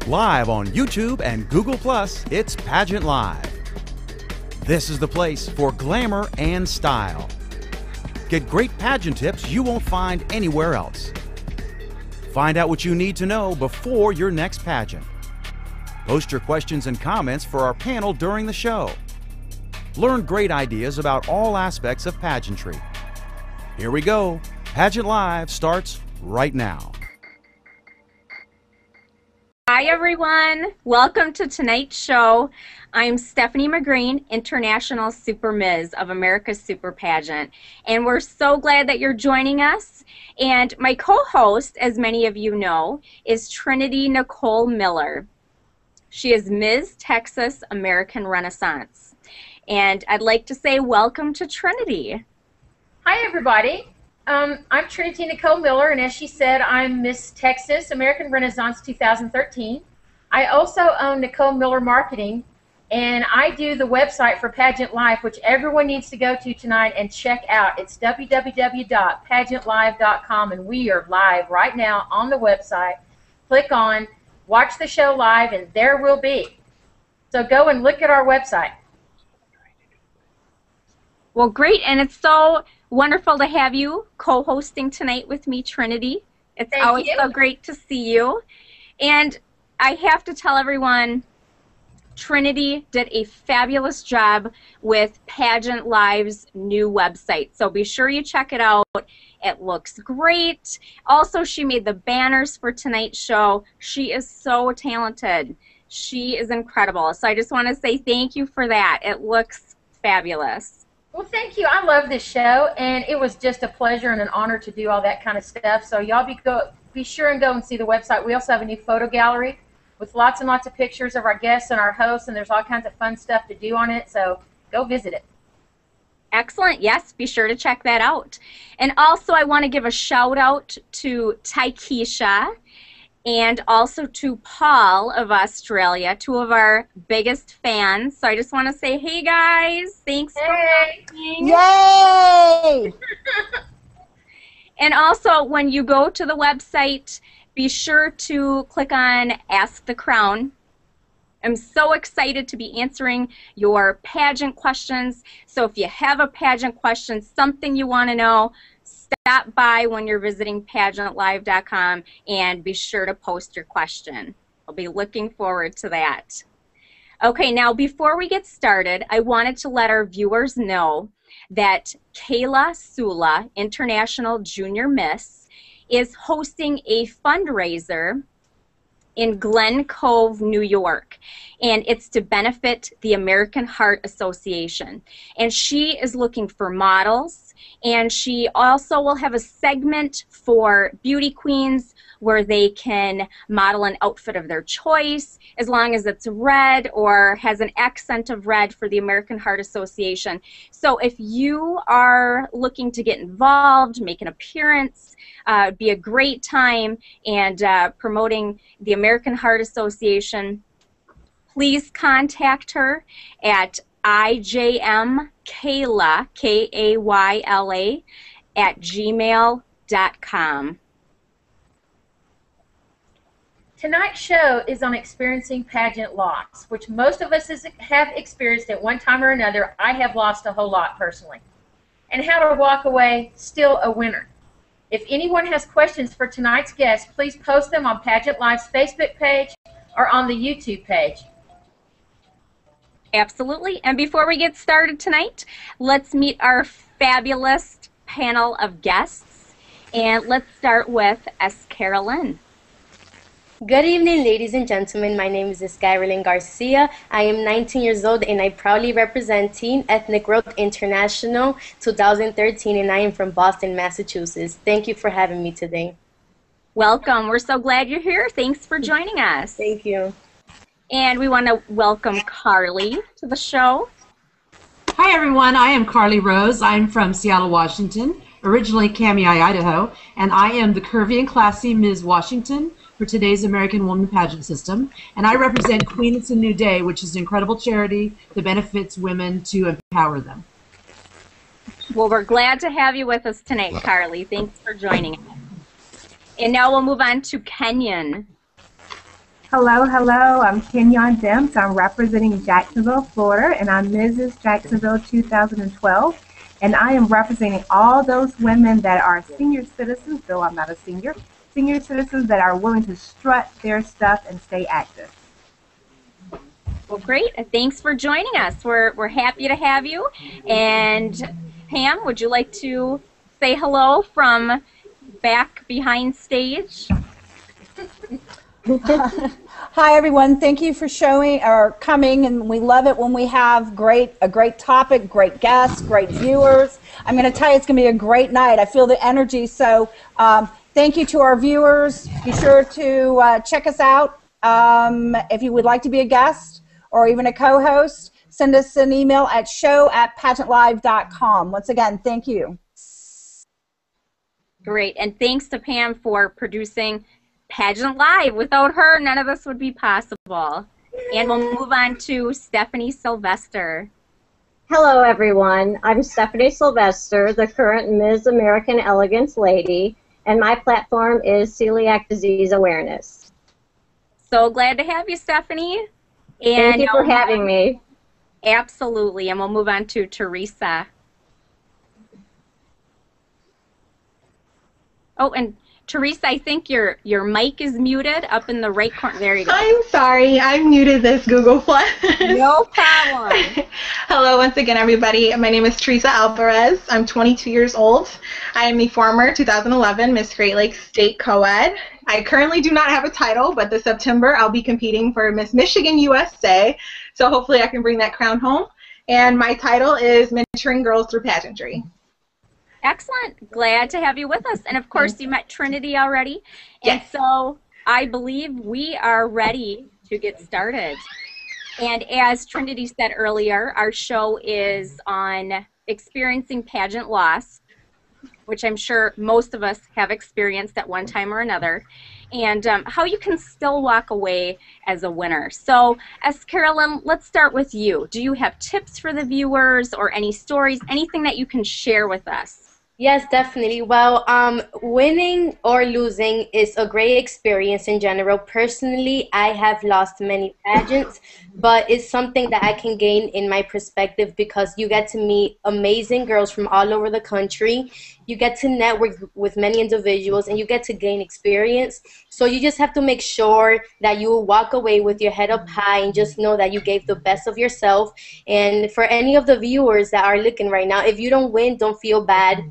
Live on YouTube and Google+, it's Pageant Live. This is the place for glamour and style. Get great pageant tips you won't find anywhere else. Find out what you need to know before your next pageant. Post your questions and comments for our panel during the show. Learn great ideas about all aspects of pageantry. Here we go. Pageant Live starts right now. Hi everyone, welcome to tonight's show. I'm Stephanie McGrane, International Super Ms. of America's Super Pageant, and we're so glad that you're joining us. And my co-host, as many of you know, is Trinity Nicole Miller. She is Miss Texas American Renaissance. And I'd like to say welcome to Trinity. Hi everybody. I'm Trinity Nicole Miller, and as she said, I'm Miss Texas American Renaissance 2013. I also own Nicole Miller Marketing, and I do the website for Pageant Live, which everyone needs to go to tonight and check out. It's www.PageantLIVE.com, and we are live right now on the website. Click on Watch the Show Live, and there we'll be. So go and look at our website. Well, great, and it's so wonderful to have you co-hosting tonight with me, Trinity. It's always so great to see you. And I have to tell everyone, Trinity did a fabulous job with Pageant Live's new website. So be sure you check it out. It looks great. Also, she made the banners for tonight's show. She is so talented. She is incredible. So I just want to say thank you for that. It looks fabulous. Well, thank you. I love this show, and it was just a pleasure and an honor to do all that kind of stuff. So y'all be sure and go and see the website. We also have a new photo gallery with lots and lots of pictures of our guests and our hosts, and there's all kinds of fun stuff to do on it. So go visit it. Excellent. Yes, be sure to check that out. And also, I want to give a shout out to Taikisha and also to Paul of Australia, two of our biggest fans. So I just want to say, hey guys, thanks for watching. Yay! And also, when you go to the website, be sure to click on Ask the Crown. I'm so excited to be answering your pageant questions. So if you have a pageant question, something you want to know, stop by when you're visiting PageantLIVE.com and be sure to post your question. I'll be looking forward to that. Okay, now before we get started, I wanted to let our viewers know that Kayla Sula, International Junior Miss, is hosting a fundraiser in Glen Cove, New York, and it's to benefit the American Heart Association. And she is looking for models, and she also will have a segment for beauty queens where they can model an outfit of their choice as long as it's red or has an accent of red for the American Heart Association. So if you are looking to get involved, make an appearance, it'd be a great time and promoting the American Heart Association, please contact her at IJMKayla, Kayla, @gmail.com. Tonight's show is on experiencing pageant loss, which most of us have experienced at one time or another. I have lost a whole lot personally. And how to walk away still a winner. If anyone has questions for tonight's guest, please post them on Pageant Live's Facebook page or on the YouTube page. Absolutely. And before we get started tonight, let's meet our fabulous panel of guests. And let's start with Escarolyn. Good evening, ladies and gentlemen. My name is Escarolyn Garcia. I am 19 years old, and I proudly represent Teen Ethnic Growth International 2013, and I am from Boston, Massachusetts. Thank you for having me today. Welcome. We're so glad you're here. Thanks for joining us. Thank you. And we want to welcome Carly to the show. Hi, everyone. I am Carly Rose. I'm from Seattle, Washington, originally Kamiah, Idaho, and I am the Curvy and Classy Ms. Washington for today's American Woman Pageant System. And I represent Queen It's a New Day, which is an incredible charity that benefits women to empower them. Well, we're glad to have you with us tonight, Carly. Thanks for joining us. And now we'll move on to Kenyonn. Hello, hello. I'm Kenyonn Demps. I'm representing Jacksonville, Florida, and I'm Mrs. Jacksonville 2012. And I am representing all those women that are senior citizens, though I'm not a senior citizens that are willing to strut their stuff and stay active. Well, great. Thanks for joining us. We're happy to have you. And Pam, would you like to say hello from back behind stage? Hi everyone, thank you for coming, and we love it when we have a great topic, great guests, great viewers. I'm going to tell you it's going to be a great night. I feel the energy, so thank you to our viewers. Be sure to check us out. If you would like to be a guest or even a co-host, send us an email at show@PageantLIVE.com. Once again, thank you. Great, and thanks to Pam for producing Pageant Live. Without her, none of this would be possible. And we'll move on to Stephanie Sylvester. Hello, everyone. I'm Stephanie Sylvester, the current Miss American Elegance Lady, and my platform is celiac disease awareness. So glad to have you, Stephanie. And thank you for having me. Absolutely. And we'll move on to Teresa. Oh, and Teresa, I think your mic is muted up in the right corner. There you go. I'm sorry, I muted this Google Plus. No problem. Hello once again, everybody. My name is Teresa Alvarez. I'm 22 years old. I am the former 2011 Miss Great Lakes State Coed. I currently do not have a title, but this September I'll be competing for Miss Michigan USA, so hopefully I can bring that crown home. And my title is Mentoring Girls Through Pageantry. Excellent. Glad to have you with us. And of course, you met Trinity already. And yes. So I believe we are ready to get started. And as Trinity said earlier, our show is on experiencing pageant loss, which I'm sure most of us have experienced at one time or another, and how you can still walk away as a winner. So, Escarolyn, let's start with you. Do you have tips for the viewers or any stories, anything that you can share with us? Yes, definitely. Well, winning or losing is a great experience in general. Personally, I have lost many pageants, but it's something that I can gain in my perspective because you get to meet amazing girls from all over the country. You get to network with many individuals, and you get to gain experience. So you just have to make sure that you walk away with your head up high and just know that you gave the best of yourself. And for any of the viewers that are looking right now, if you don't win, don't feel bad.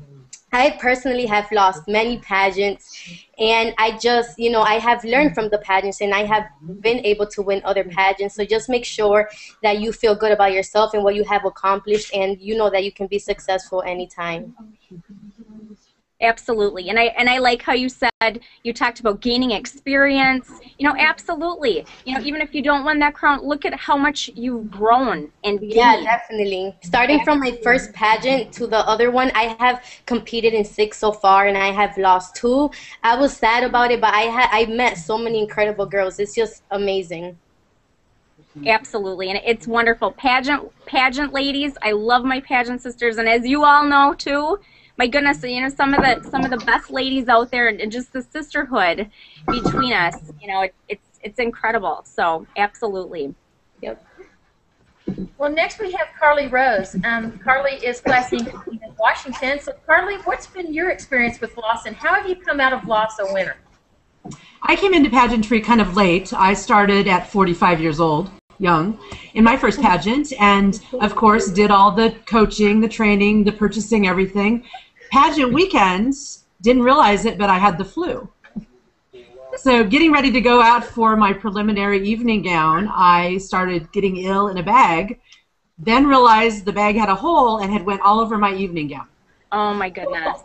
I personally have lost many pageants, and I just, I have learned from the pageants, and I have been able to win other pageants. So just make sure that you feel good about yourself and what you have accomplished, and you know that you can be successful anytime. Absolutely. And I like how you said, you talked about gaining experience. Absolutely. Even if you don't win that crown, look at how much you've grown and gained. Yeah, definitely. Starting from my first pageant to the other one, I have competed in 6 so far, and I have lost 2. I was sad about it, but I met so many incredible girls. It's just amazing. Absolutely, and it's wonderful. Pageant ladies, I love my pageant sisters, and as you all know too, my goodness, some of the best ladies out there, and just the sisterhood between us, it's incredible. So absolutely. Yep. Well, next we have Carly Rose. Carly is classing in Washington. So Carly, what's been your experience with loss, and how have you come out of loss a winner? I came into pageantry kind of late. I started at 45 years old, young, in my first pageant, and of course did all the coaching, the training, the purchasing, everything. Pageant weekends, didn't realize it, but I had the flu. So getting ready to go out for my preliminary evening gown, I started getting ill in a bag, then realized the bag had a hole and had went all over my evening gown. Oh my goodness.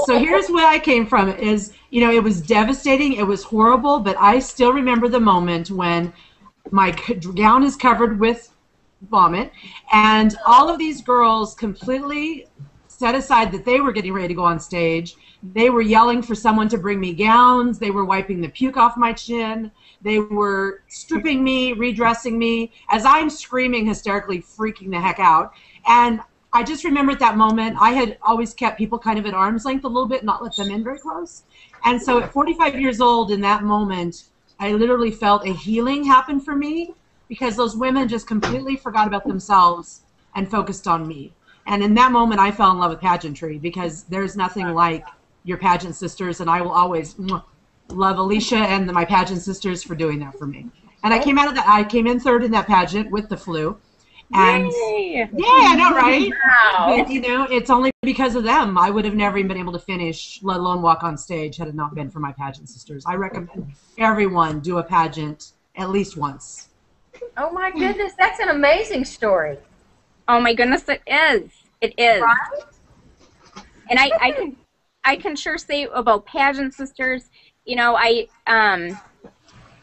So here's where I came from, is, it was devastating, it was horrible, but I still remember the moment when my gown is covered with vomit, and all of these girls completely set aside that they were getting ready to go on stage. They were yelling for someone to bring me gowns. They were wiping the puke off my chin. They were stripping me, redressing me, as I'm screaming hysterically, freaking the heck out. And I just remember at that moment, I had always kept people kind of at arm's length a little bit, not let them in very close. And so at 45 years old, in that moment, I literally felt a healing happen for me because those women just completely forgot about themselves and focused on me. And in that moment, I fell in love with pageantry because there's nothing like your pageant sisters, and I will always love Alicia and my pageant sisters for doing that for me. And I came out of that. I came in third in that pageant with the flu. And Yay! yeah, I know, right? Wow. But, you know, it's only because of them. I would have never even been able to finish, let alone walk on stage, had it not been for my pageant sisters. I recommend everyone do a pageant at least once. Oh my goodness, that's an amazing story. Oh my goodness, it is. It is. Right? And I can sure say about pageant sisters, you know,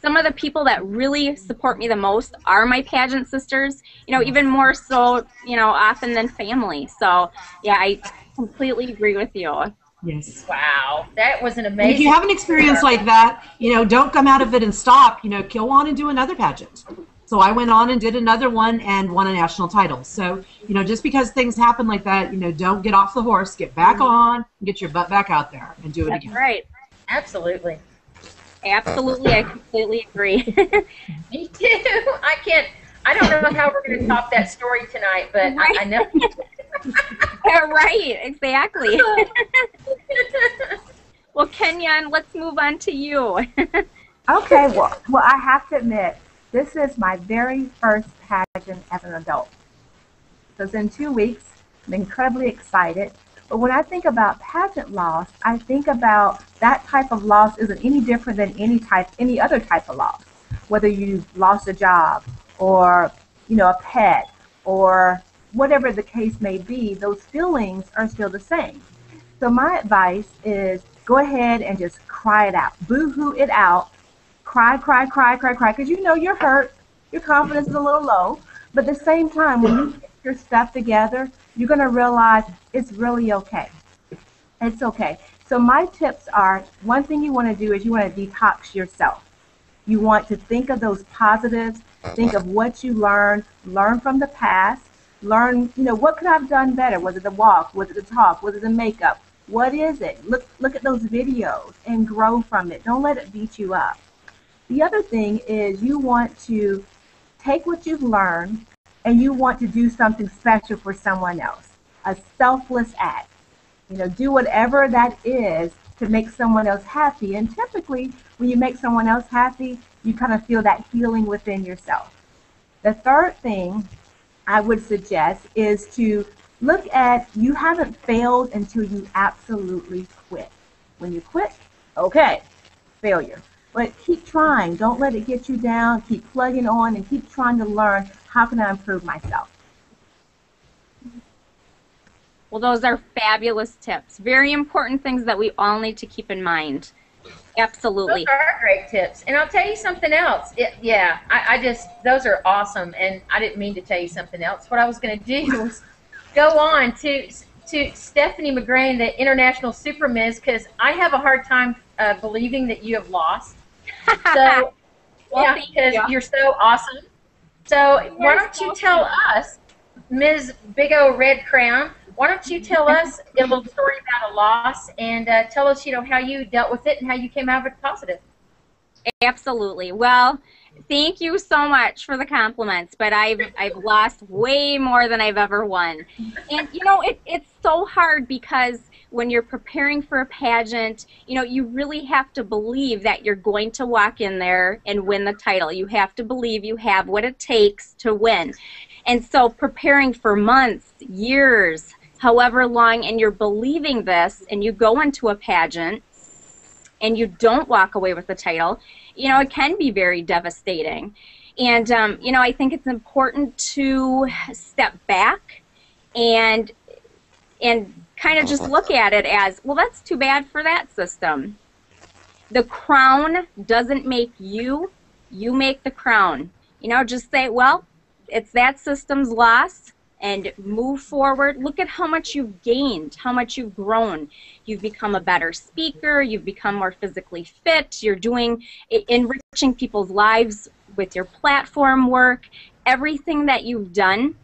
some of the people that really support me the most are my pageant sisters, you know, even more so, you know, often than family. So, yeah, I completely agree with you. Yes. Wow, that was an And amazing. if you have an experience like that, you know, don't come out of it and stop. You know, go on and do another pageant. So I went on and did another one and won a national title. So, you know, just because things happen like that, you know, don't get off the horse. Get back on, and get your butt back out there and do it That's again. right. Absolutely. Absolutely, I completely agree. Me too. I don't know how we're going to top that story tonight, but I know. Yeah, right, exactly. Well, Kenyonn, let's move on to you. Okay, well, I have to admit, this is my very first pageant as an adult. So it's in 2 weeks. I'm incredibly excited. But when I think about pageant loss, I think about that type of loss isn't any different than any other type of loss. Whether you lost a job or, you know, a pet or whatever the case may be, those feelings are still the same. So my advice is go ahead and just cry it out. Boo-hoo it out. Cry, cry, cry, cry, cry. Because you know you're hurt. Your confidence is a little low. But at the same time, when you get your stuff together, you're going to realize it's really okay. It's okay. So my tips are, one thing you want to do is you want to detox yourself. You want to think of those positives, think of what you learn from the past, learn, you know, what could I have done better? Was it the walk? Was it the talk? Was it the makeup? What is it? Look at those videos and grow from it. Don't let it beat you up. The other thing is you want to take what you've learned and you want to do something special for someone else, a selfless act. You know, do whatever that is to make someone else happy. And typically, when you make someone else happy, you kind of feel that healing within yourself. The third thing I would suggest is to look at, you haven't failed until you absolutely quit. When you quit, okay, failure. But keep trying. Don't let it get you down. Keep plugging on and keep trying to learn, how can I improve myself? Well, those are fabulous tips. Very important things that we all need to keep in mind. Absolutely. Those are great tips. And I'll tell you something else. Those are awesome. And I didn't mean to tell you something else. What I was going to do was go on to Stephanie McGrane, the International Super Ms., because I have a hard time believing that you have lost. So, Well, yeah, thank because you. you're so awesome. So why don't you tell us, Ms. Big O Red Crown, why don't you tell us a little story about a loss and tell us, you know, how you dealt with it and how you came out of it positive. Absolutely. Well, thank you so much for the compliments, but I've lost way more than I've ever won. And, you know, it's so hard because when you're preparing for a pageant, you know, you really have to believe that you're going to walk in there and win the title. You have to believe you have what it takes to win. And so preparing for months, years, however long, and you're believing this, and you go into a pageant and you don't walk away with the title, you know, it can be very devastating. And, you know, I think it's important to step back and kind of just look at it as, well, that's too bad for that system. The crown doesn't make you, you make the crown. You know, just say, well, it's that system's loss, and move forward. Look at how much you've gained, how much you've grown. You've become a better speaker, you've become more physically fit, you're enriching people's lives with your platform work. Everything that you've done,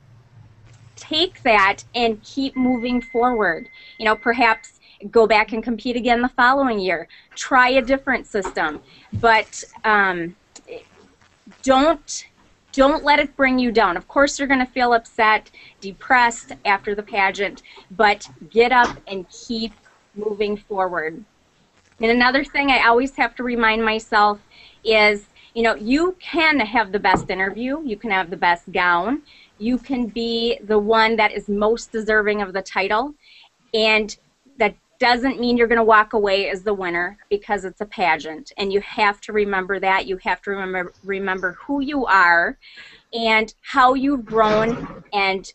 take that and keep moving forward. You know, perhaps go back and compete again the following year. Try a different system, but don't let it bring you down. Of course, you're going to feel upset, depressed after the pageant, but get up and keep moving forward. And another thing I always have to remind myself is, you know, you can have the best interview, you can have the best gown, you can be the one that is most deserving of the title, and that doesn't mean you're going to walk away as the winner, because it's a pageant, and you have to remember that. You have to remember who you are and how you've grown, and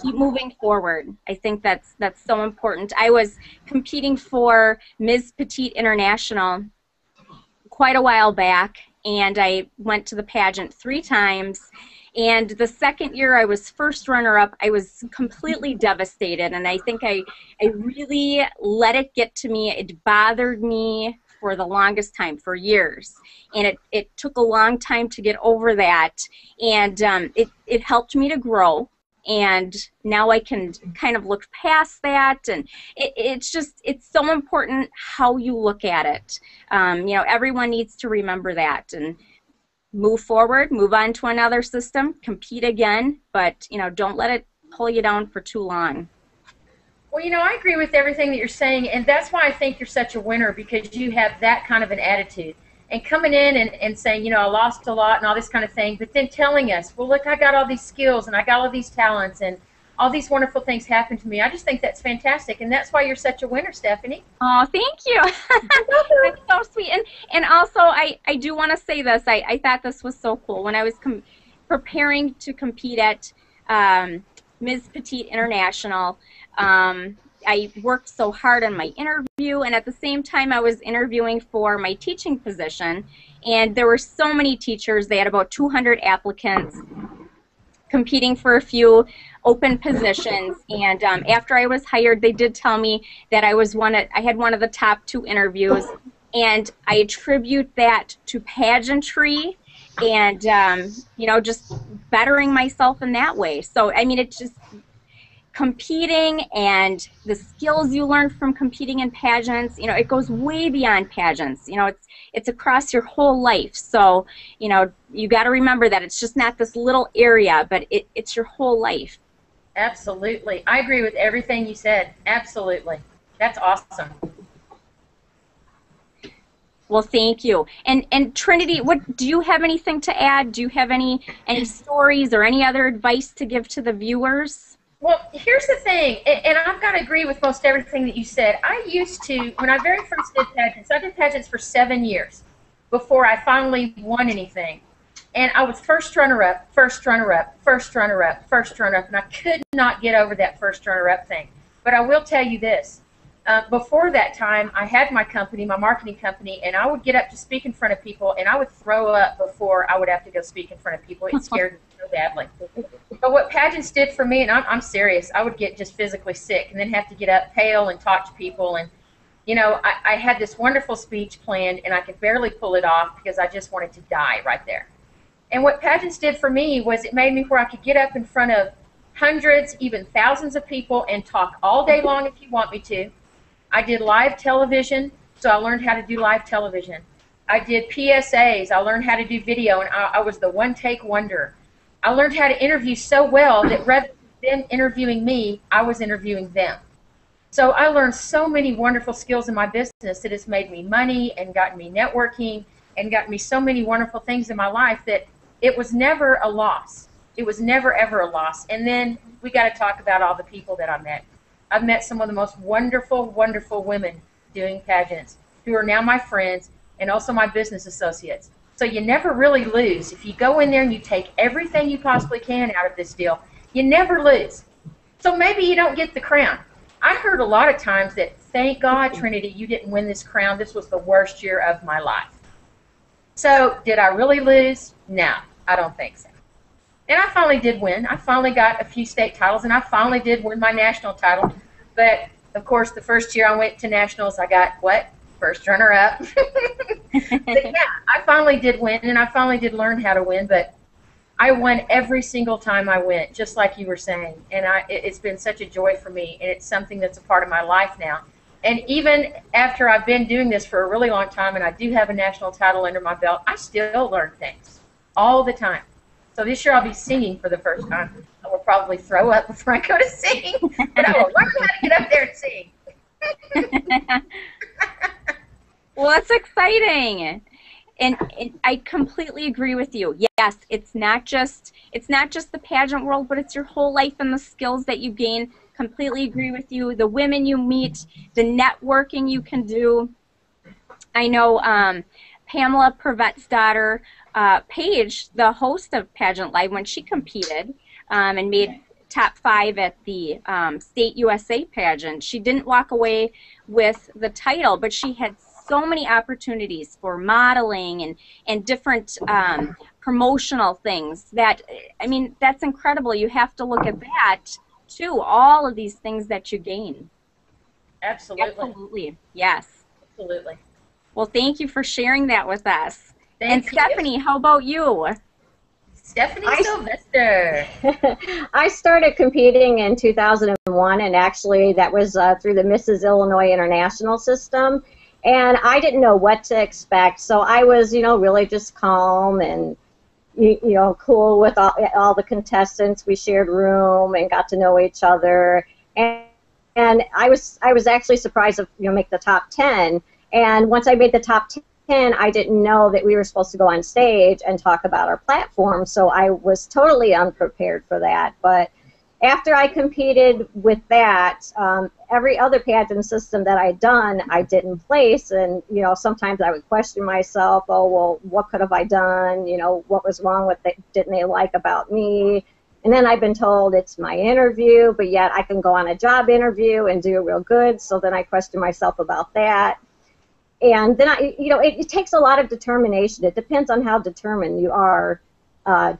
keep moving forward. I think that's so important. I was competing for Ms. Petite International quite a while back, and I went to the pageant 3 times. And the second year I was first runner-up, I was completely devastated, and I think I really let it get to me. It bothered me for the longest time, for years, and it took a long time to get over that, and it helped me to grow. And now I can kind of look past that, and it's so important how you look at it. You know, everyone needs to remember that and move forward, move on to another system, compete again, but, you know, don't let it pull you down for too long. Well, you know, I agree with everything that you're saying, and that's why I think you're such a winner, because you have that kind of an attitude. And coming in and saying, you know, I lost a lot and all this kind of thing, but then telling us, well, look, I got all these skills and I got all these talents and all these wonderful things happened to me. I just think that's fantastic, and that's why you're such a winner, Stephanie. Oh, thank you. That's so sweet. And also, I do want to say this. I thought this was so cool. When I was preparing to compete at Ms. Petite International, I worked so hard on my interview, and at the same time I was interviewing for my teaching position, and there were so many teachers. They had about 200 applicants competing for a few open positions, and after I was hired, they did tell me that I had one of the top 2 interviews, and I attribute that to pageantry and you know, just bettering myself in that way. So I mean, it's just competing and the skills you learn from competing in pageants, you know, it goes way beyond pageants. You know, it's across your whole life. So, you know, you got to remember that it's just not this little area, but it's your whole life. Absolutely. I agree with everything you said. Absolutely. That's awesome. Well, thank you. And Trinity, what do you have anything to add? Do you have any stories or any other advice to give to the viewers? Well, here's the thing, and I've got to agree with most everything that you said. I used to, when I very first did pageants, I did pageants for 7 years before I finally won anything. And I was first runner-up, first runner-up, first runner-up, first runner-up, and I could not get over that first runner-up thing. But I will tell you this. Before that time, I had my company, my marketing company, and I would get up to speak in front of people, and I would throw up before I would have to go speak in front of people. It scared me so badly. But what pageants did for me, and I'm serious, I would get just physically sick and then have to get up pale and talk to people. And, you know, I had this wonderful speech planned, and I could barely pull it off because I just wanted to die right there. And what pageants did for me was it made me where I could get up in front of hundreds, even thousands of people and talk all day long if you want me to. I did live television, so I learned how to do live television. I did PSAs. I learned how to do video, and I was the one-take wonder. I learned how to interview so well that rather than interviewing me, I was interviewing them. So I learned so many wonderful skills in my business that has made me money and gotten me networking and gotten me so many wonderful things in my life that it was never a loss. It was never, ever a loss. And then we got to talk about all the people that I met. I've met some of the most wonderful, wonderful women doing pageants who are now my friends and also my business associates. So you never really lose. If you go in there and you take everything you possibly can out of this deal, you never lose. So maybe you don't get the crown. I heard a lot of times that, thank God, Trinity, you didn't win this crown. This was the worst year of my life. So did I really lose? No, I don't think so. And I finally did win. I finally got a few state titles, and I finally did win my national title. But, of course, the first year I went to nationals, I got, what? First runner-up. But, yeah, I finally did win, and I finally did learn how to win. But I won every single time I went, just like you were saying. And it's been such a joy for me, and it's something that's a part of my life now. And even after I've been doing this for a really long time and I do have a national title under my belt, I still learn things all the time. So this year I'll be singing for the first time. I will probably throw up before I go to sing, but I will learn how to get up there and sing. Well, that's exciting. And I completely agree with you. Yes, it's not just the pageant world, but it's your whole life and the skills that you gain. Completely agree with you. The women you meet, the networking you can do. I know Pamela Prevett's daughter, Paige, the host of Pageant Live, when she competed and made top 5 at the State USA pageant, she didn't walk away with the title, but she had so many opportunities for modeling and different promotional things that, I mean, that's incredible. You have to look at that too, all of these things that you gain. Absolutely. Absolutely, yes. Absolutely. Well, thank you for sharing that with us. Thank you. Stephanie, how about you? Stephanie Sylvester. I started competing in 2001, and actually that was through the Mrs. Illinois International system. And I didn't know what to expect, so I was, you know, really just calm and, you know, cool with all the contestants. We shared room and got to know each other. And I was actually surprised to, you know, make the top 10. And once I made the top 10, I didn't know that we were supposed to go on stage and talk about our platform, so I was totally unprepared for that. But after I competed with that, every other pageant system that I'd done, I didn't place, and, you know, sometimes I would question myself, oh, well, what could have I done, you know, what was wrong with it, didn't they like about me? And then I've been told it's my interview, but yet I can go on a job interview and do real good, so then I question myself about that. And then, you know, it takes a lot of determination. It depends on how determined you are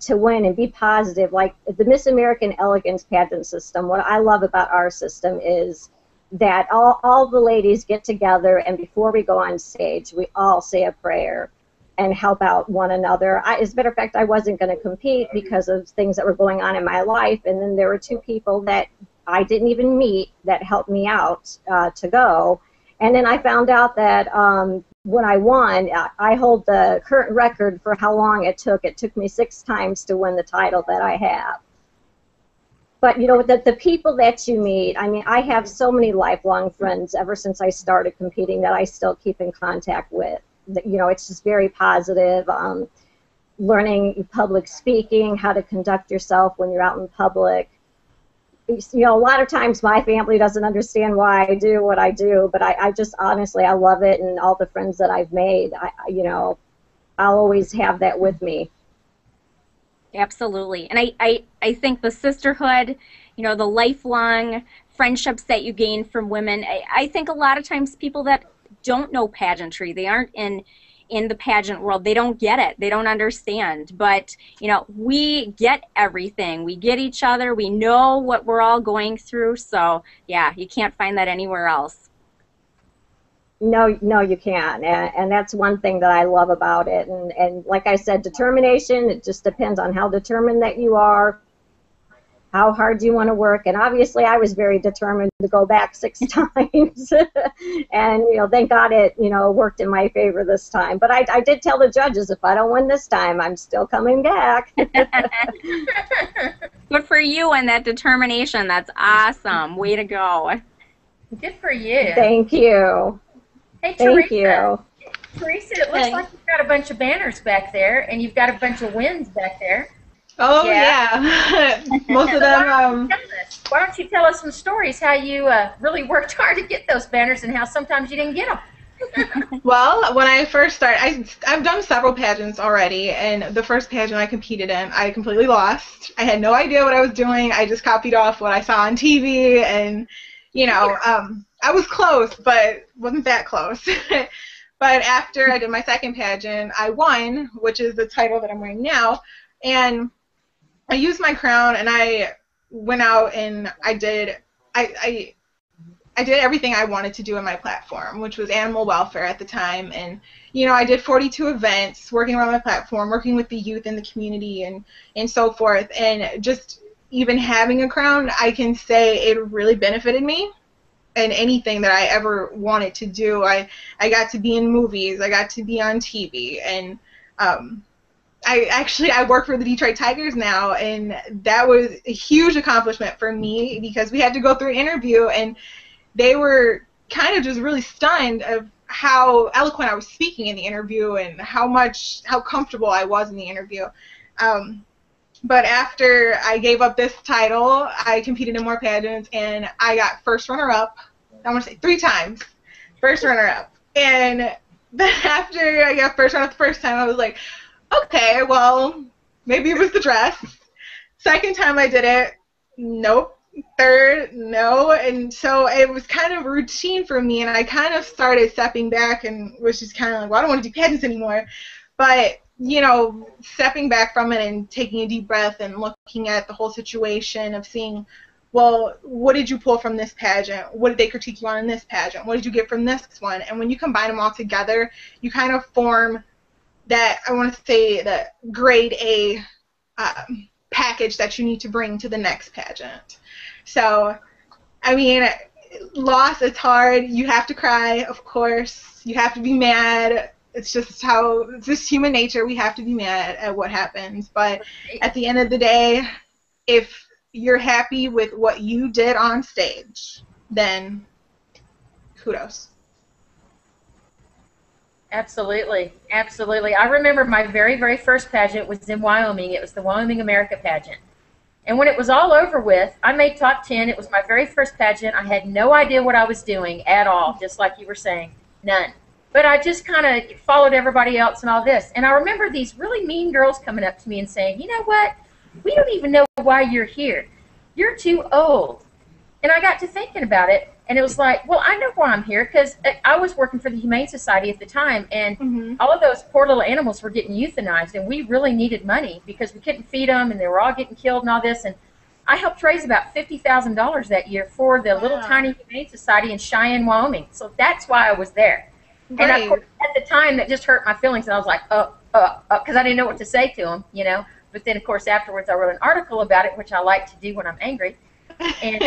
to win and be positive. Like the Miss American Elegance pageant system, what I love about our system is that all the ladies get together, and before we go on stage, we all say a prayer and help out one another. As a matter of fact, I wasn't going to compete because of things that were going on in my life, and then there were 2 people that I didn't even meet that helped me out to go. And then I found out that when I won, I hold the current record for how long it took. It took me 6 times to win the title that I have. But, you know, the people that you meet, I mean, I have so many lifelong friends ever since I started competing that I still keep in contact with. You know, it's just very positive. Learning public speaking, how to conduct yourself when you're out in public. You know, a lot of times my family doesn't understand why I do what I do, but I just honestly, I love it, and all the friends that I've made, you know, I'll always have that with me. Absolutely. And I think the sisterhood, you know, the lifelong friendships that you gain from women, I think a lot of times people that don't know pageantry, they aren't in the pageant world, they don't get it, they don't understand. But, you know, we get everything, we get each other, we know what we're all going through, so yeah, you can't find that anywhere else. No, you can't, and that's one thing that I love about it. And like I said, determination, it just depends on how determined that you are, how hard you want to work, and obviously I was very determined to go back 6 times, and, you know, thank God it, you know, worked in my favor this time. But I did tell the judges, if I don't win this time, I'm still coming back. Good for you and that determination. That's awesome. Way to go. Good for you. Thank you. Hey, Thank Teresa. you. Teresa, it looks like you've got a bunch of banners back there, and you've got a bunch of wins back there. Oh, yeah. Most of them. Why don't you tell us some stories how you really worked hard to get those banners and how sometimes you didn't get them? Well, when I first started, I've done several pageants already, and the first pageant I competed in, I completely lost. I had no idea what I was doing. I just copied off what I saw on TV, and, you know, I was close, but wasn't that close. But after I did my second pageant, I won, which is the title that I'm wearing now, and I used my crown, and I went out and I did everything I wanted to do in my platform, which was animal welfare at the time. And, you know, I did 42 events working around my platform, working with the youth in the community and so forth. And just even having a crown, I can say it really benefited me. in anything that I ever wanted to do. I got to be in movies. I got to be on TV, and I work for the Detroit Tigers now, and that was a huge accomplishment for me because we had to go through an interview, and they were kind of just really stunned of how eloquent I was speaking in the interview and how comfortable I was in the interview. But after I gave up this title, I competed in more pageants, and I got first runner-up. I want to say 3 times, first runner-up. And then after I got first runner-up the first time, I was like, okay, well, maybe it was the dress. Second time I did it, nope. Third, no. And so it was kind of routine for me, and I kind of started stepping back and was just kind of like, well, I don't want to do pageants anymore. But, you know, stepping back from it and taking a deep breath and looking at the whole situation of seeing, well, what did you pull from this pageant? What did they critique you on in this pageant? What did you get from this one? And when you combine them all together, you kind of form that, I want to say, the grade A package that you need to bring to the next pageant. So, I mean, loss, it's hard. You have to cry, of course. You have to be mad. It's just human nature. We have to be mad at what happens. But at the end of the day, if you're happy with what you did on stage, then kudos. Absolutely, absolutely. I remember my very, very first pageant was in Wyoming. It was the Wyoming America pageant. And when it was all over with, I made top 10. It was my very first pageant. I had no idea what I was doing at all, just like you were saying, none. But I just kind of followed everybody else and all this. And I remember these really mean girls coming up to me and saying, you know what, we don't even know why you're here. You're too old. And I got to thinking about it, and it was like, well, I know why I'm here, because I was working for the Humane Society at the time, and all of those poor little animals were getting euthanized, and we really needed money because we couldn't feed them, and they were all getting killed and all this. And I helped raise about $50,000 that year for the little tiny Humane Society in Cheyenne, Wyoming. So that's why I was there. Right. And of course, at the time, that just hurt my feelings, and I was like, because I didn't know what to say to them, you know. But then, of course, afterwards, I wrote an article about it, which I like to do when I'm angry. And,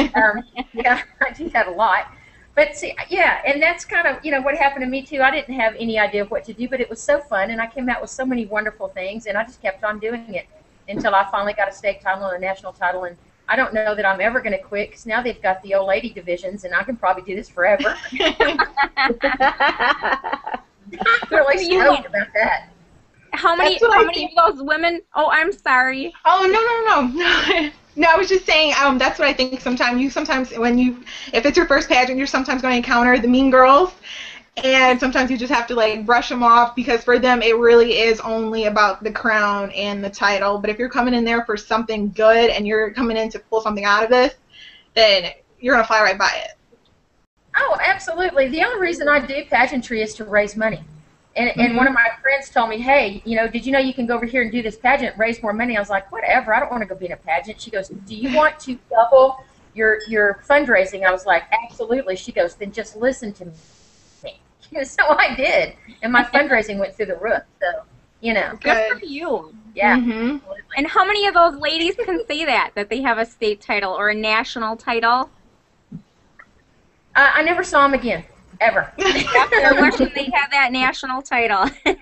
yeah, I do that a lot. But, see, yeah, and that's kind of, you know, what happened to me, too. I didn't have any idea of what to do, but it was so fun, and I came out with so many wonderful things, and I just kept on doing it until I finally got a state title and a national title. And I don't know that I'm ever going to quit, because now they've got the old lady divisions, and I can probably do this forever. I'm really stoked about that. How many of those women? Oh, I'm sorry. Oh, no. No, I was just saying, that's what I think sometimes if it's your first pageant, you're sometimes going to encounter the mean girls, and sometimes you just have to, like, brush them off, because for them it really is only about the crown and the title. But if you're coming in there for something good and you're coming in to pull something out of this, then you're going to fly right by it. Oh, absolutely. The only reason I do pageantry is to raise money. And one of my friends told me, hey, you know, did you know you can go over here and do this pageant, raise more money? I was like, whatever, I don't want to go be in a pageant. She goes, do you want to double your fundraising? I was like, absolutely. She goes, then just listen to me. So I did, and my fundraising went through the roof. So, you know. Good for you. Yeah. And how many of those ladies can say that they have a state title or a national title? I never saw them again. Ever. They're wishing they had that national title. And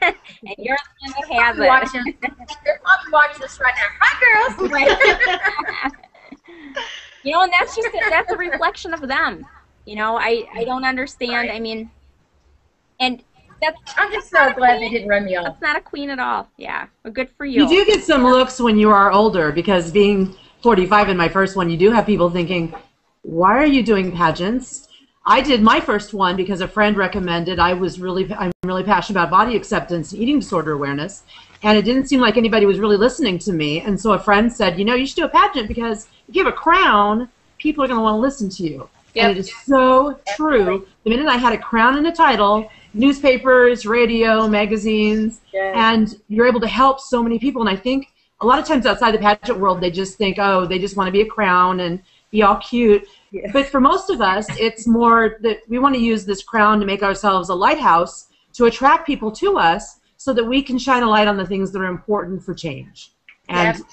you're the one that has it. They're probably watching this right now. Hi, girls. You know, and that's a reflection of them. You know, I don't understand. I mean, and I'm just so glad they didn't run me off. That's not a queen at all. Yeah, but good for you. You do get some looks when you are older, because being 45 in my first one, you do have people thinking, why are you doing pageants? I did my first one because a friend recommended. I'm really passionate about body acceptance and eating disorder awareness, and it didn't seem like anybody was really listening to me. And so a friend said, you know, you should do a pageant, because if you have a crown, people are going to want to listen to you. Yep. And it is so true. The minute I had a crown and a title, newspapers, radio, magazines, and you're able to help so many people. And I think a lot of times outside the pageant world, they just think, oh, they just want to be a crown and be all cute. Yes. But for most of us, it's more that we want to use this crown to make ourselves a lighthouse to attract people to us so that we can shine a light on the things that are important for change. And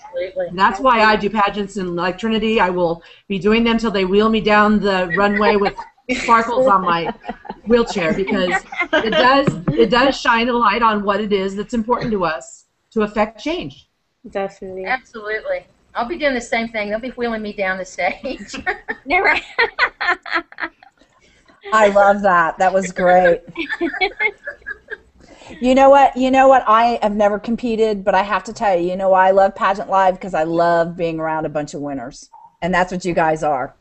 that's why I do pageants, and like Trinity, I will be doing them till they wheel me down the runway with sparkles on my wheelchair, because it does shine a light on what it is that's important to us to affect change. Definitely. Absolutely. I'll be doing the same thing. They'll be wheeling me down the stage. I love that. That was great. You know what? I have never competed, but I have to tell you, why I love Pageant Live? Because I love being around a bunch of winners. And that's what you guys are.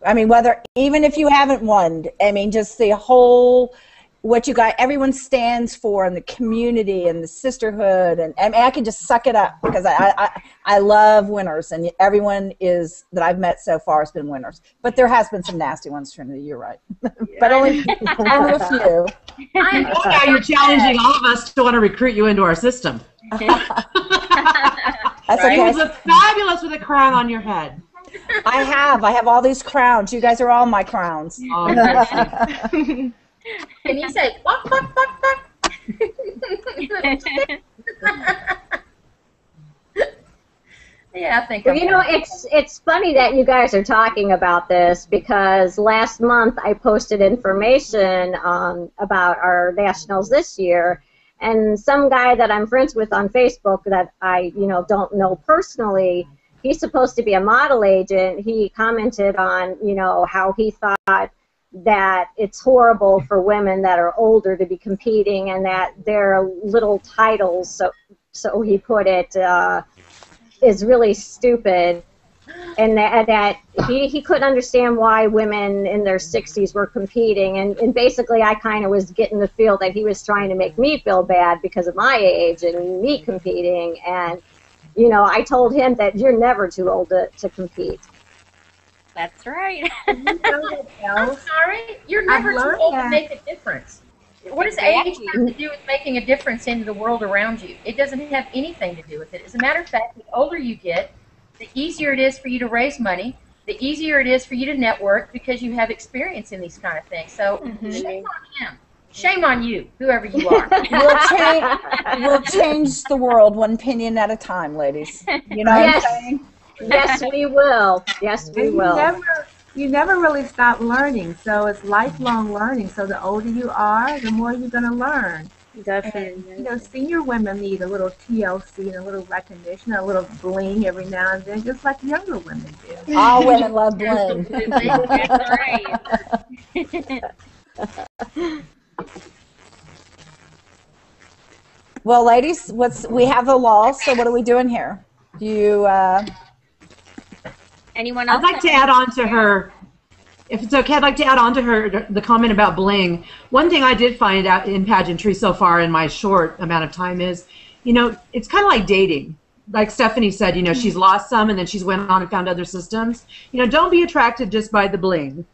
I mean, even if you haven't won, I mean, just the whole, what you got, everyone stands for, and the community and the sisterhood, and I mean, I can just suck it up, because I love winners, and everyone that I've met so far has been winners. But there has been some nasty ones, Trinity, you're right. But only a few. Now you're challenging all of us to want to recruit you into our system. That's okay. You look fabulous with a crown on your head. I have all these crowns. You guys are all my crowns. Oh, Can you say, "Buck, buck, buck, buck"? Yeah, I think. Well, it's funny that you guys are talking about this, because last month I posted information about our nationals this year, and some guy that I'm friends with on Facebook that I don't know personally. He's supposed to be a model agent. He commented on, how he thought that it's horrible for women that are older to be competing, and that their little titles, so he put it, is really stupid, and that he couldn't understand why women in their 60s were competing, and basically I kind of was getting the feel that he was trying to make me feel bad because of my age and me competing, and I told him that you're never too old to compete. That's right. I'm sorry. You're never too old to make a difference. What does age have to do with making a difference into the world around you? It doesn't have anything to do with it. As a matter of fact, the older you get, the easier it is for you to raise money, the easier it is for you to network, because you have experience in these kind of things. So shame on him. Shame on you, whoever you are. We'll change the world one opinion at a time, ladies. You know what I'm saying? Yes, we will. Yes, we will. You never really stop learning, so it's lifelong learning. So the older you are, the more you're going to learn. Definitely. And, senior women need a little TLC and a little recognition, a little bling every now and then, just like younger women do. All women love bling. That's right. Well, ladies, we have the law, so what are we doing here? Do you Anyone else? I'd like to add on to her, if it's okay, I'd like to add on to her the comment about bling. One thing I did find out in pageantry so far in my short amount of time is, it's kind of like dating. Like Stephanie said, she's lost some and then she's went on and found other systems. Don't be attracted just by the bling.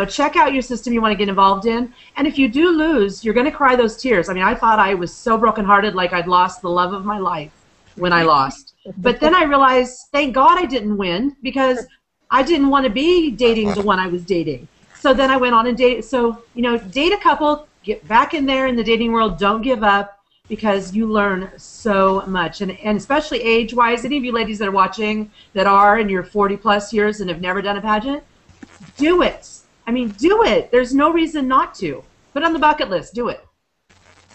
Check out your system you want to get involved in. And if you do lose, you're going to cry those tears. I mean, I thought I was so brokenhearted, like I'd lost the love of my life when I lost. But then I realized, thank God I didn't win, because I didn't want to be dating the one I was dating. So then I went on and dated. So, date a couple, get back in there in the dating world, don't give up, because you learn so much. And especially age-wise, any of you ladies that are watching that are in your 40-plus years and have never done a pageant, do it. I mean, do it. There's no reason not to. Put it on the bucket list. Do it.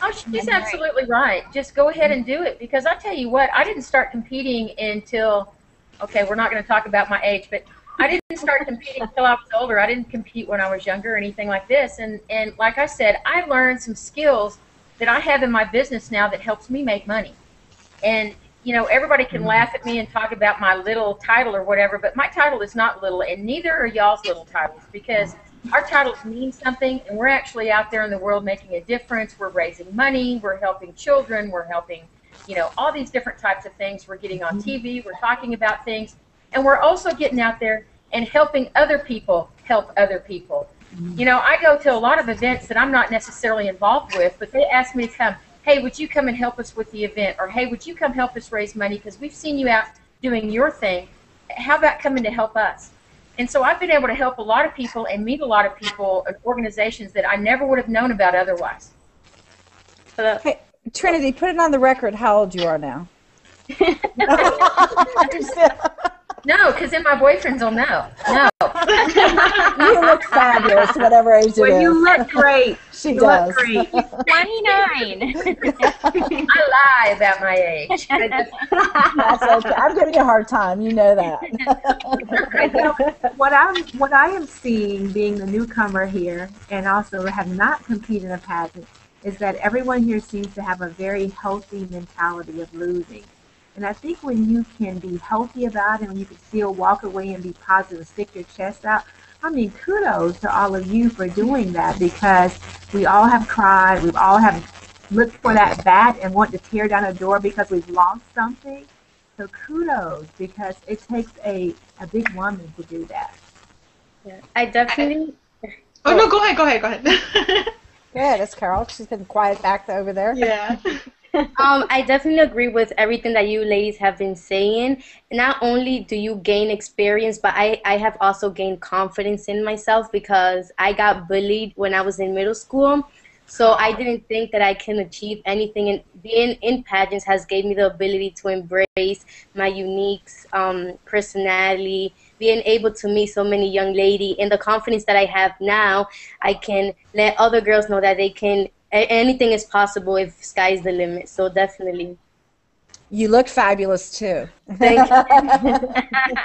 Oh, she's absolutely right. Just go ahead and do it, because I tell you what, I didn't start competing until, okay, we're not going to talk about my age, but I didn't start competing until I was older. I didn't compete when I was younger or anything like this. And like I said, I learned some skills that I have in my business now that helps me make money. And, everybody can laugh at me and talk about my little title or whatever, but my title is not little, and neither are y'all's little titles, because our titles mean something, and we're actually out there in the world making a difference. We're raising money. We're helping children. We're helping, all these different types of things. We're getting on TV. We're talking about things. And we're also getting out there and helping other people help other people. I go to a lot of events that I'm not necessarily involved with, but they ask me to come, hey, would you come and help us with the event? Or, hey, would you come help us raise money, because we've seen you out doing your thing. How about coming to help us? And so I've been able to help a lot of people and meet a lot of people, organizations that I never would have known about otherwise. Hey, Trinity, put it on the record how old you are now. No, because then my boyfriends will know. No. You look fabulous. Fabulous, whatever age it Well, is. you look great. She You does. look great. 29. I lie about my age. That's okay. I'm giving you a hard time. You know that. What I am seeing, being the newcomer here, and also have not competed in a pageant, is that everyone here seems to have a very healthy mentality of losing. And I think when you can be healthy about it, and you can still walk away and be positive, stick your chest out, I mean, kudos to all of you for doing that, because we all have cried, we've all have looked for that bat and want to tear down a door because we've lost something. So kudos, because it takes a big woman to do that. Yeah, I definitely. Oh no, go ahead. Good, it's Carol. She's been quiet back over there. Yeah. I definitely agree with everything that you ladies have been saying. Not only do you gain experience, but I have also gained confidence in myself, because I got bullied when I was in middle school. So I didn't think that I can achieve anything, and being in pageants has gave me the ability to embrace my unique personality, being able to meet so many young ladies, and the confidence that I have now, I can let other girls know that they can, anything is possible if sky's the limit. So definitely. You look fabulous too. Thank you.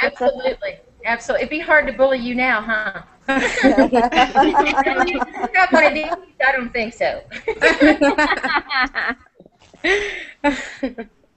Absolutely. Absolutely. It'd be hard to bully you now, huh? I don't think so.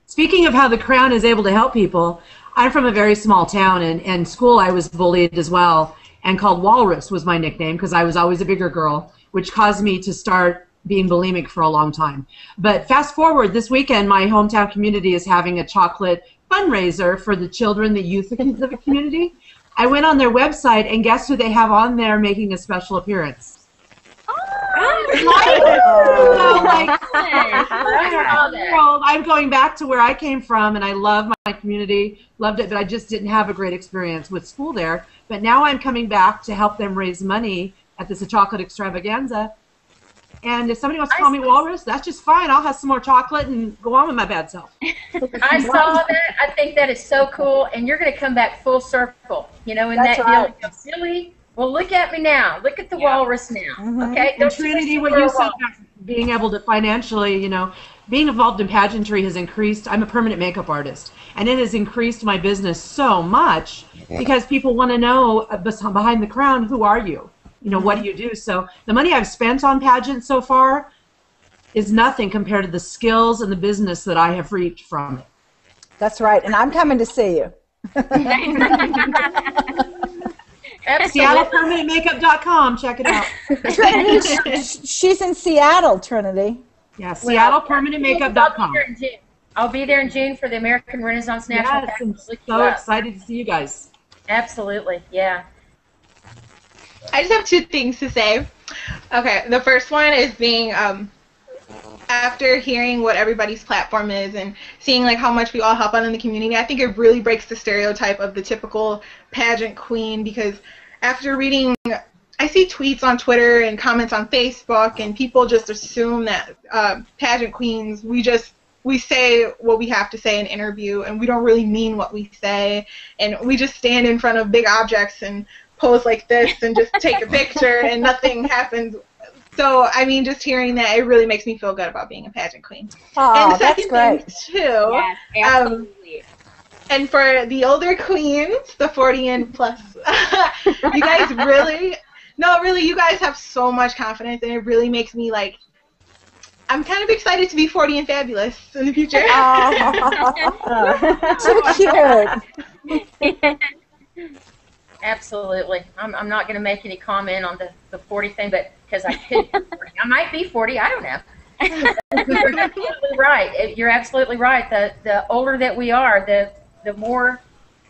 Speaking of how the Crown is able to help people, I'm from a very small town, and in school I was bullied as well, and called Walrus was my nickname because I was always a bigger girl, which caused me to start being bulimic for a long time. But fast forward, this weekend my hometown community is having a chocolate fundraiser for the children, the youth of the community. I went on their website, and guess who they have on there making a special appearance? I'm going back to where I came from, and I love my community, loved it, but I just didn't have a great experience with school there. But now I'm coming back to help them raise money at this chocolate extravaganza. And if somebody wants to call me Walrus, that's just fine. I'll have some more chocolate and go on with my bad self. I saw that. I think that is so cool, and you're going to come back full circle. You know, in That's that right. deal. Really? Well, look at me now. Look at the Walrus now. Okay. And Trinity, what you said about being able to financially, you know, being involved in pageantry has increased. I'm a permanent makeup artist, and it has increased my business so much because people want to know behind the crown, who are you? You know, what do you do? So the money I've spent on pageants so far is nothing compared to the skills and the business that I have reaped from it. That's right, and I'm coming to see you. SeattlePermanentMakeup.com. Check it out. Trinity, she's in Seattle, Trinity. Yeah, SeattlePermanentMakeup.com. I'll be there in June for the American Renaissance National Yes, Pageant. I'm so excited to see you guys. Absolutely, yeah. I just have two things to say. Okay, the first one is being, after hearing what everybody's platform is and seeing like how much we all help out in the community, I think it really breaks the stereotype of the typical pageant queen, because after reading, I see tweets on Twitter and comments on Facebook, and people just assume that pageant queens, we say what we have to say in an interview, and we don't really mean what we say, and we just stand in front of big objects and pose like this and just take a picture and nothing happens. So, I mean, just hearing that, it really makes me feel good about being a pageant queen. Oh, and the second that's thing, too, Yes, absolutely. and for the older queens, the 40 and plus, you guys really, you guys have so much confidence, and it really makes me, like, I'm kind of excited to be 40 and fabulous in the future. Too cute. Absolutely. I'm not going to make any comment on the 40 thing, but because I could be 40. I might be 40. I don't know. You're absolutely right. You're absolutely right. The older that we are, the more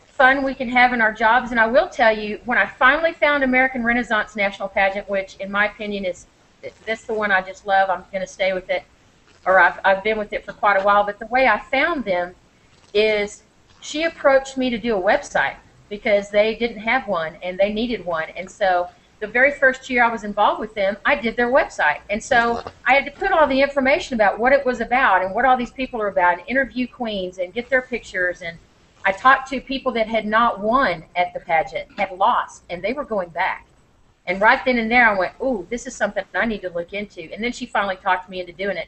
fun we can have in our jobs. And I will tell you, when I finally found American Renaissance National Pageant, which in my opinion is this the one I just love, I'm going to stay with it, or I've been with it for quite a while. But the way I found them is she approached me to do a website, because they didn't have one and they needed one. And so the very first year I was involved with them, I did their website. And so I had to put all the information about what it was about and what all these people are about, and interview queens and get their pictures. And I talked to people that had not won at the pageant, had lost, and they were going back. And right then and there, I went, ooh, this is something I need to look into. And then she finally talked me into doing it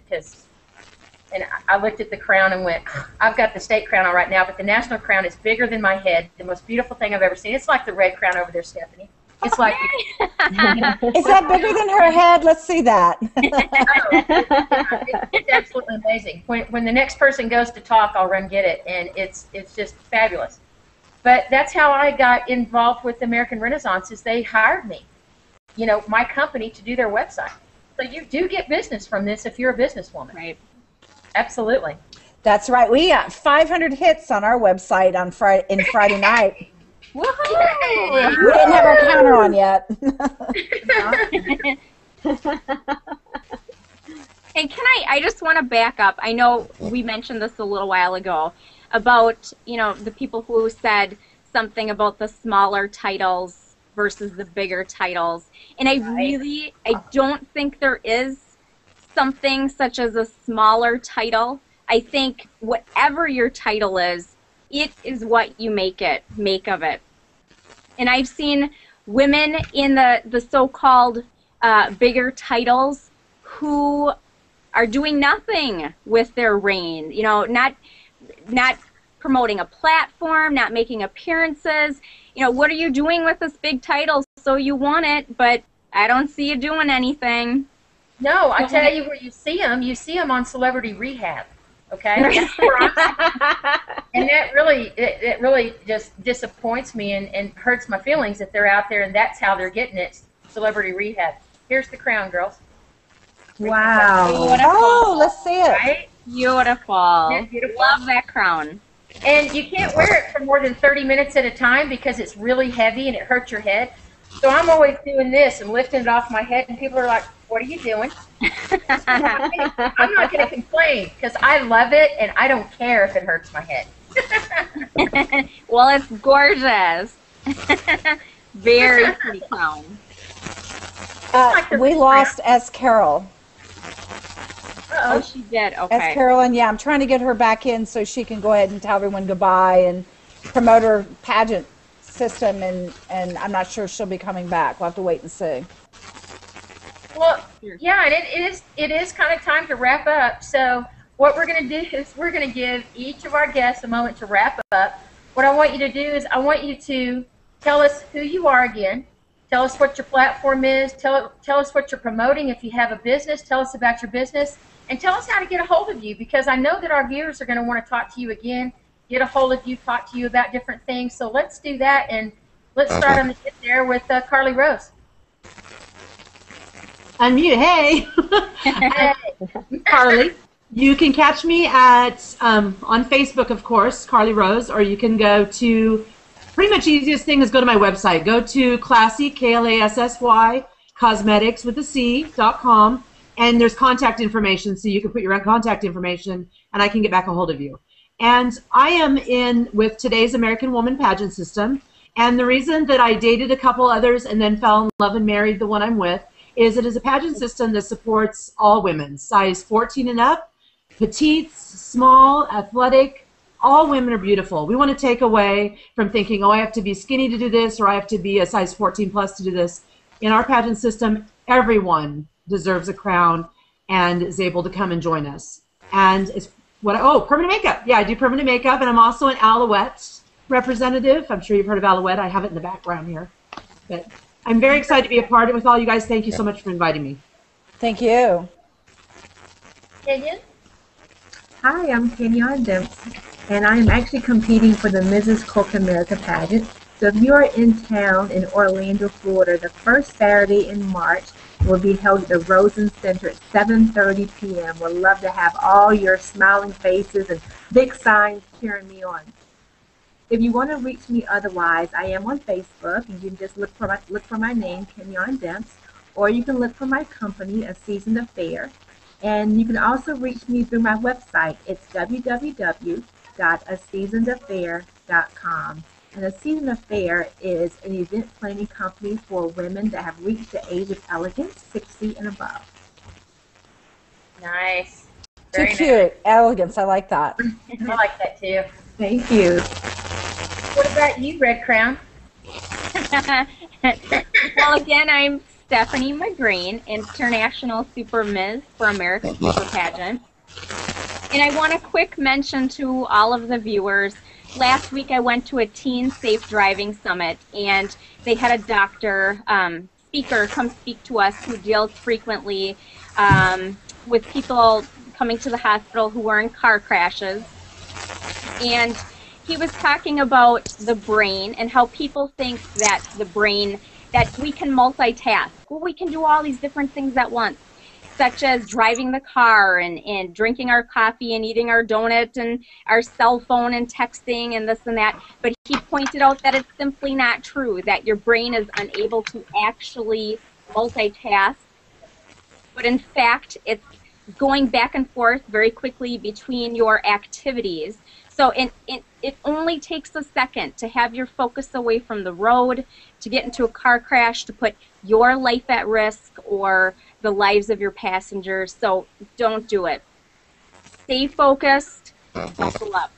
and I looked at the crown and went, I've got the state crown on right now, but the national crown is bigger than my head, the most beautiful thing I've ever seen. It's like the red crown over there, Stephanie. It's like, Is that bigger than her head? Let's see that. It's absolutely amazing. When the next person goes to talk, I'll run get it, and it's just fabulous. But that's how I got involved with American Renaissance. Is they hired me, you know, my company, to do their website. So you do get business from this if you're a businesswoman. Right. Absolutely. That's right. We got 500 hits on our website on Friday night. Woohoo! We didn't have our counter on yet. And I just want to back up. I know we mentioned this a little while ago about, you know, the people who said something about the smaller titles versus the bigger titles. And I don't think there is something such as a smaller title. I think whatever your title is, it is what you make of it. And I've seen women in the so-called bigger titles who are doing nothing with their reign. You know, not promoting a platform, not making appearances. You know, what are you doing with this big title? So you want it, but I don't see you doing anything. No, I tell you where you see them on Celebrity Rehab. Okay, that's where and that really just disappoints me and hurts my feelings that they're out there and that's how they're getting it. Celebrity Rehab. Here's the crown, girls. Wow. Oh, let's see it. Right? Beautiful. Isn't it beautiful? Love that crown. And you can't wear it for more than 30 minutes at a time because it's really heavy and it hurts your head. So I'm always doing this and lifting it off my head, and people are like, what are you doing? I'm not going to complain because I love it, and I don't care if it hurts my head. Well, it's gorgeous. Very pretty crown. We lost Escarolyn. Oh, she did. Okay. Escarolyn, yeah, I'm trying to get her back in so she can go ahead and tell everyone goodbye and promote her pageant system, and I'm not sure she'll be coming back. We'll have to wait and see. Well, yeah, and it is kind of time to wrap up. So what we're going to do is we're going to give each of our guests a moment to wrap up. What I want you to do is I want you to tell us who you are again. Tell us what your platform is. Tell us what you're promoting. If you have a business, tell us about your business. And tell us how to get a hold of you, because I know that our viewers are going to want to talk to you again, get a hold of you, talk to you about different things. So let's do that, and let's start on the get there with Carly Rose. Unmute. Hey. Carly. You can catch me at on Facebook, of course, Carly Rose, or you can go to, pretty much the easiest thing is go to my website. Go to Classy, K-L-A-S-S-Y, cosmetics with a C.com, and there's contact information, so you can put your own contact information, and I can get back a hold of you. And I am in with today's American Woman Pageant System, and the reason that I dated a couple others and then fell in love and married the one I'm with is it is a pageant system that supports all women, size 14 and up, petites, small, athletic. All women are beautiful. We want to take away from thinking, oh, I have to be skinny to do this, or I have to be a size 14 plus to do this. In our pageant system, everyone deserves a crown and is able to come and join us. And it's permanent makeup. Yeah, I do permanent makeup, and I'm also an Alouette representative. I'm sure you've heard of Alouette. I have it in the background here. But I'm very excited to be a part of it with all you guys. Thank you so much for inviting me. Thank you. Kenyonn? Hi, I'm Kenyonn Demps, and I'm actually competing for the Mrs. Corporate America pageant. So if you are in town in Orlando, Florida, the first Saturday in March will be held at the Rosen Center at 7:30 p.m. We'd love to have all your smiling faces and big signs cheering me on. If you want to reach me otherwise, I am on Facebook. You can just look for my name, Kenyonn Demps, or you can look for my company, A Seasoned Affair. And you can also reach me through my website. It's www.aseasonedaffair.com. And A Seasoned Affair is an event planning company for women that have reached the age of elegance, 60 and above. Nice. Too Very cute. nice. Elegance. I like that. I like that too. Thank you. What about you, Red Crown? Well, again, I'm Stephanie McGrane, International Super Ms. for American Super Pageant. And I want a quick mention to all of the viewers. Last week I went to a Teen Safe Driving Summit, and they had a doctor, speaker, come speak to us who deals frequently with people coming to the hospital who were in car crashes. And he was talking about the brain and how people think that the brain, that we can multitask. Well, we can do all these different things at once, such as driving the car and drinking our coffee and eating our donut and our cell phone and texting and this and that. But he pointed out that it's simply not true, that your brain is unable to actually multitask. But in fact, it's going back and forth very quickly between your activities. So it only takes a second to have your focus away from the road, to get into a car crash, to put your life at risk or the lives of your passengers. So don't do it. Stay focused, buckle up.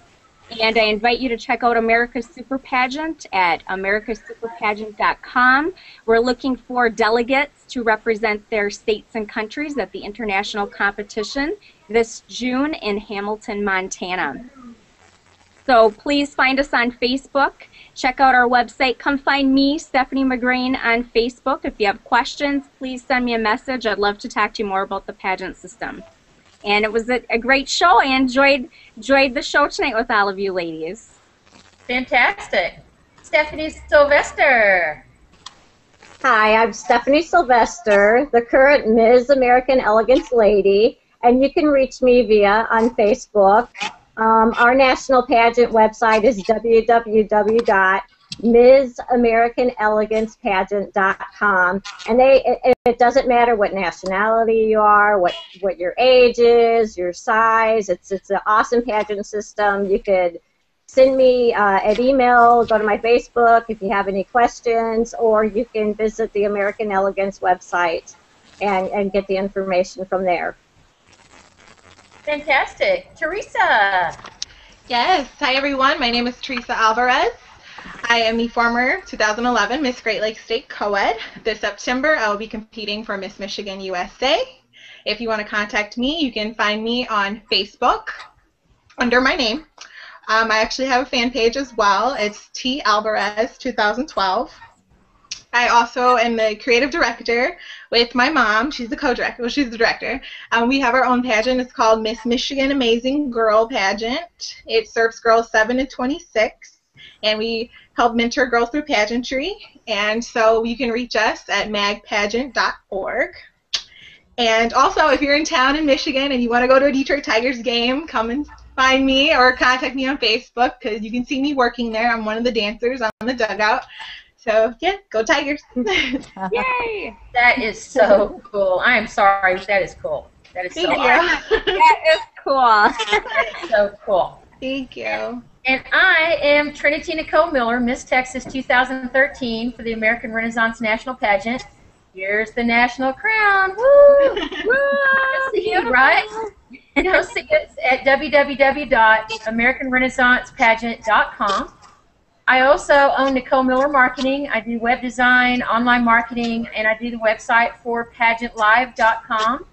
And I invite you to check out America's Super Pageant at americasuperpageant.com. We're looking for delegates to represent their states and countries at the international competition this June in Hamilton, Montana. So please find us on Facebook. Check out our website. Come find me, Stephanie McGrane, on Facebook. If you have questions, please send me a message. I'd love to talk to you more about the pageant system. And it was a great show. I enjoyed the show tonight with all of you ladies. Fantastic. Stephanie Sylvester. Hi, I'm Stephanie Sylvester, the current Ms. American Elegance Lady, and you can reach me via on Facebook. Our national pageant website is www.missamericanelegancepageant.com, and it doesn't matter what nationality you are, what your age is, your size. It's an awesome pageant system. You could send me an email, go to my Facebook if you have any questions, or you can visit the American Elegance website and get the information from there. Fantastic. Teresa. Yes. Hi, everyone. My name is Teresa Alvarez. I am the former 2011 Miss Great Lakes State Coed. This September, I will be competing for Miss Michigan USA. If you want to contact me, you can find me on Facebook under my name. I actually have a fan page as well. It's T. Alvarez 2012. I also am the creative director with my mom. She's the co-director. Well, she's the director. We have our own pageant. It's called Miss Michigan Amazing Girl Pageant. It serves girls 7 to 26, and we help mentor girls through pageantry. And so you can reach us at magpageant.org. And also, if you're in town in Michigan and you want to go to a Detroit Tigers game, come and find me or contact me on Facebook, because you can see me working there. I'm one of the dancers on the dugout. So, yeah, go Tigers. Yay! That is so cool. I am sorry, but that is cool. That is so cool. That is cool. That is so cool. Thank you. And I am Trinity Nicole Miller, Miss Texas 2013 for the American Renaissance National Pageant. Here's the national crown. Woo! Woo! See you, right? Go see us at www.americanrenaissancepageant.com. I also own Nicole Miller Marketing. I do web design, online marketing, and I do the website for PageantLIVE.com.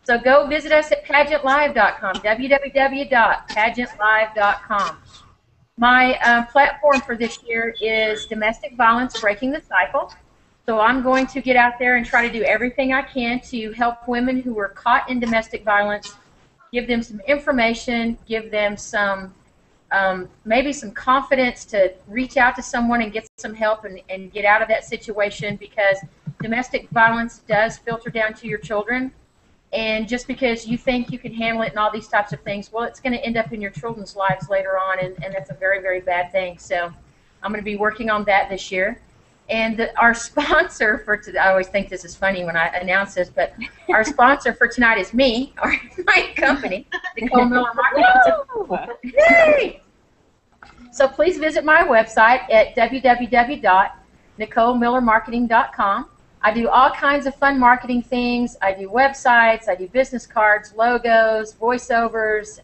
So go visit us at PageantLIVE.com, www.PageantLIVE.com. My platform for this year is Domestic Violence Breaking the Cycle. So I'm going to get out there and try to do everything I can to help women who are caught in domestic violence, give them some information, give them some maybe some confidence to reach out to someone and get some help and get out of that situation, because domestic violence does filter down to your children. And just because you think you can handle it and all these types of things, well, it's going to end up in your children's lives later on, and that's a very, very bad thing. So I'm going to be working on that this year. And our sponsor for today, I always think this is funny when I announce this, but our sponsor for tonight is me, or my company, Nicole Miller Marketing. Yay! So please visit my website at www.NicoleMillerMarketing.com. I do all kinds of fun marketing things. I do websites, I do business cards, logos, voiceovers,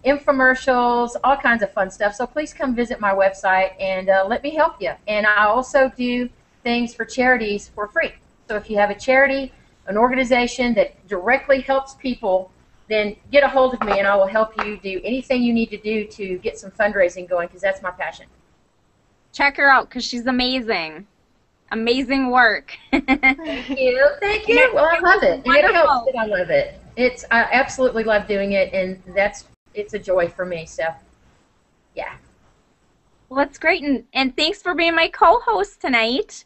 infomercials, all kinds of fun stuff. So please come visit my website and let me help you. And I also do things for charities for free. So if you have a charity, an organization that directly helps people, then get a hold of me and I will help you do anything you need to do to get some fundraising going, because that's my passion. Check her out because she's amazing. Amazing work. Thank you. Thank you. Well, I love it. And it helps that I love it. I absolutely love doing it, and it's a joy for me. So, yeah. Well, that's great, and thanks for being my co-host tonight.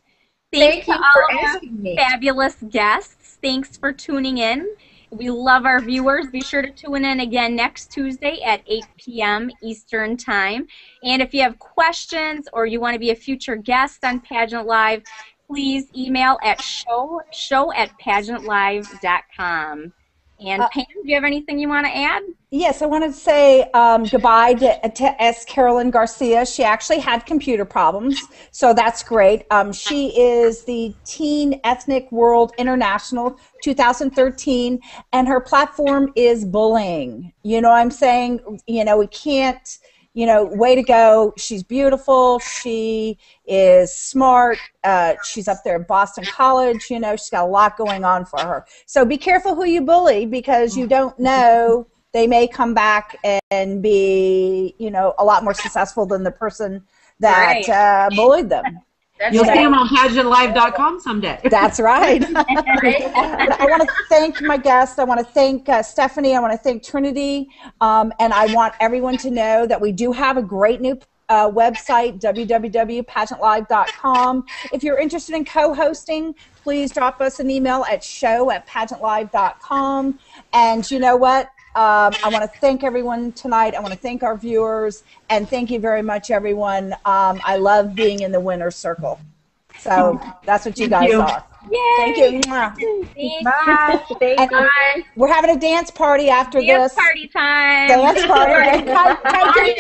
Thanks Thank you to all for our asking me. fabulous guests. Thanks for tuning in. We love our viewers. Be sure to tune in again next Tuesday at 8 p.m. Eastern Time. And if you have questions or you want to be a future guest on Pageant Live, please email at show@pageantlive.com. And Pam, do you have anything you want to add? Yes, I want to say goodbye to Escarolyn Garcia. She actually had computer problems, so that's great. She is the Teen Ethnic World International 2013, and her platform is bullying. You know what I'm saying? You know, we can't, you know, way to go. She's beautiful. She is smart. She's up there at Boston College. You know, she's got a lot going on for her. So be careful who you bully, because you don't know. They may come back and be, you know, a lot more successful than the person that bullied them. You'll see them on PageantLIVE.com someday. That's right. I want to thank my guests. I want to thank Stephanie. I want to thank Trinity. And I want everyone to know that we do have a great new website, www.PageantLIVE.com. If you're interested in co-hosting, please drop us an email at show@PageantLIVE.com. And you know what? I want to thank everyone tonight. I want to thank our viewers, and thank you very much, everyone. I love being in the winner's circle. So that's what you guys are. Yay. Thank you. Bye. And we're having a dance party after Dance this. party time. Dance party.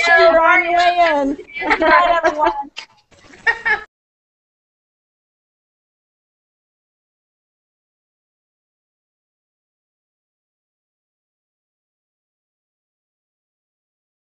You're on your way in. Good night, everyone.